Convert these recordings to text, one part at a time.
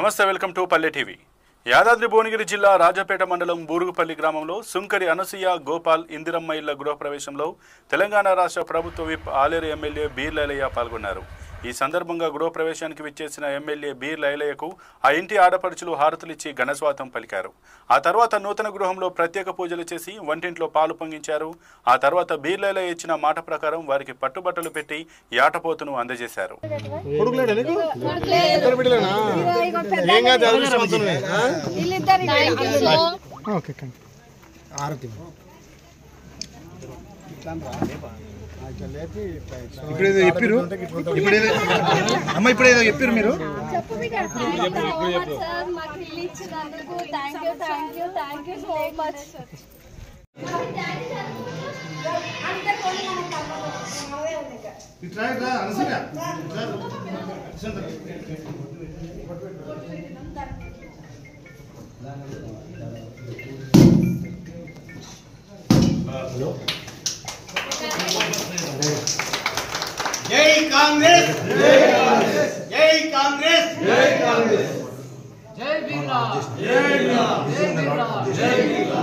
నమస్తే, welcome to పల్లె TV. Yadadri Bhuvanagiri జిల్లా రాజపేట మండలం బూరుగుపల్లి గ్రామంలో సుంకరి అనసూయ గోపాల్ ఇందిరమ్మ ఇళ్ల గృహప్రవేశంలో తెలంగాణ రాష్ట్ర ప్రభుత్వ విప్ ఆలేరు ఎమ్మెల్యే బీర్ లైలయ్య పాల్గొన్నారు. ఈ సందర్భంగా గృహప్రవేశానికి విచ్చేసిన ఎమ్మెల్యే బీర్ లైలయ్యకు ఆ ఇంటి ఆడపడుచులు హారతులిచ్చి ఘనస్వాగతం పలికారు. ఆ తర్వాత నూతన గృహంలో ప్రత్యేక పూజలు చేసి వంటింట్లో పాలు పొంగించారు. ఆ తర్వాత బీర్ లైలయ్య ఇచ్చిన మాట ప్రకారం వారికి పట్టుబట్టలు పెట్టి యాటపోతును అందజేశారు. ఇప్పుడేదో చెప్పారు అమ్మ, ఇప్పుడేదో చెప్పారు మీరు. जय कांग्रेस, जय कांग्रेस, जय कांग्रेस, जय कांग्रेस, जय बीरा, जय बीरा, जय बीरा, जय बीरा.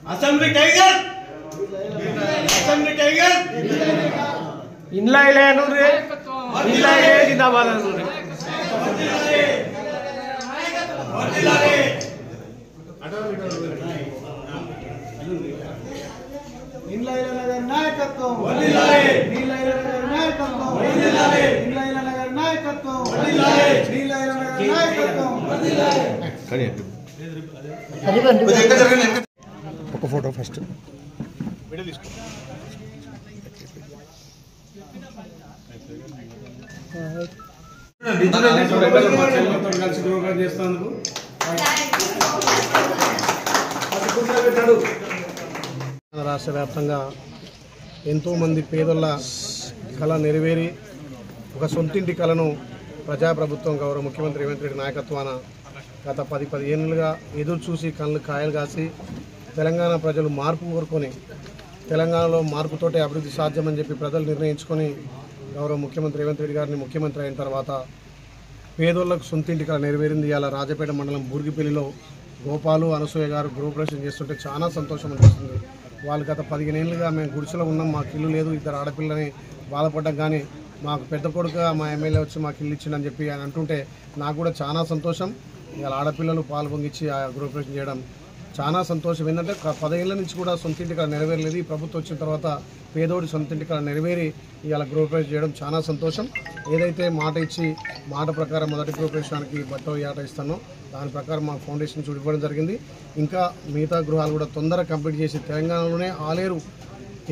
Assembly tiger, assembly tiger. इनला इले अनुरे, इनला इले जिंदाबाद अनुरे. నీలైలనగర్ నాయకత్వం, నీలైలనగర్ నాయకత్వం, నీలైలనగర్ నాయకత్వం, నీలైలనగర్ నాయకత్వం. ఒక ఫోటో ఫస్ట్ వీడియో తీసుకో. కలిసి ప్రోగ్రాం చేస్తాను. రాష్ట్ర వ్యాప్తంగా ఎంతోమంది పేదల కళ నెరవేరి ఒక సొంతింటి కళను ప్రజాప్రభుత్వం గౌరవ ముఖ్యమంత్రి రేవంత్ రెడ్డి నాయకత్వాన గత 10 ఏళ్ళుగా ఎదురు చూసి కళ్ళు కాయలు కాసి తెలంగాణ ప్రజలు మార్పు కోరుకొని తెలంగాణలో మార్పుతోటే అభివృద్ధి సాధ్యమని చెప్పి ప్రజలు నిర్ణయించుకొని గౌరవ ముఖ్యమంత్రి రేవంత్ రెడ్డి గారిని ముఖ్యమంత్రి అయిన తర్వాత పేదోళ్లకు సొంతింటి కళ నెరవేరింది. ఇలా రాజపేట మండలం బూరుగుపల్లిలో గోపాలు అనసూయ గారు గృహప్రవేశం చేస్తుంటే చాలా సంతోషం అనిపిస్తుంది. వాళ్ళు గత 15 ఏళ్ళుగా మేము గుడిసెలో ఉన్నాం, మాకు ఇల్లు లేదు, 2 ఆడపిల్లని బాధపడ్డాం, కానీ మాకు పెద్ద కొడుకుగా మా ఎమ్మెల్యే వచ్చి మాకు ఇల్లు ఇచ్చిందని చెప్పి ఆయన అంటుంటే నాకు కూడా చాలా సంతోషం. ఇవాళ ఆడపిల్లలు పాలు పొంగిచ్చి ఆ గృహప్రవేశం చేయడం చాలా సంతోషం. ఏంటంటే 10 ఏళ్ళ నుంచి కూడా సొంతింటి కళ నెరవేరలేదు. ఈ ప్రభుత్వం వచ్చిన తర్వాత పేదోడి సొంతింటి కళ నెరవేరి ఇవాళ గృహప్రవేశం చేయడం చాలా సంతోషం. ఏదైతే మాట ఇచ్చి మాట ప్రకారం మొదటి గృహప్రవేశానికి బట్టో యాట ఇస్తానో దాని ప్రకారం మా ఫౌండేషన్ చూడిపోవడం జరిగింది. ఇంకా మిగతా గృహాలు కూడా తొందరగా కంప్లీట్ చేసి తెలంగాణలోనే ఆలేరు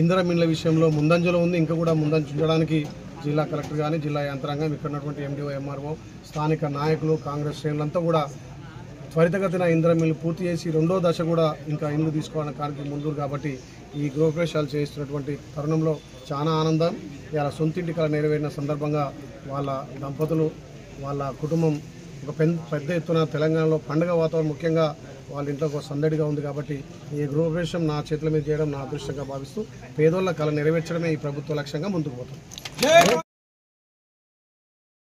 ఇందిరమ్మ విషయంలో ముందంజలో ఉంది. ఇంకా కూడా ముందంజ ఉండడానికి జిల్లా కలెక్టర్ కానీ జిల్లా యంత్రాంగం, ఇక్కడ ఉన్నటువంటి ఎండిఓ, ఎంఆర్ఓ, స్థానిక నాయకులు, కాంగ్రెస్ శ్రేణులంతా కూడా త్వరితగతిన ఇందిరమ్మ పూర్తి చేసి 2వ దశ కూడా ఇంకా ఇల్లు తీసుకోవడానికి ముందు కాబట్టి ఈ గృహప్రవేశాలు చేస్తున్నటువంటి తరుణంలో చాలా ఆనందం. ఇలా సొంతింటి కళ నెరవేరిన సందర్భంగా వాళ్ళ దంపతులు, వాళ్ళ కుటుంబం ఒక పెద్ద ఎత్తున తెలంగాణలో పండుగ వాతావరణం, ముఖ్యంగా వాళ్ళ ఇంట్లో ఒక సందడిగా ఉంది. కాబట్టి ఈ గృహప్రవేశం నా చేతుల మీద చేయడం నా అదృష్టంగా భావిస్తూ పేదోళ్ళ కళ నెరవేర్చడమే ఈ ప్రభుత్వ లక్ష్యంగా ముందుకు పోతాం.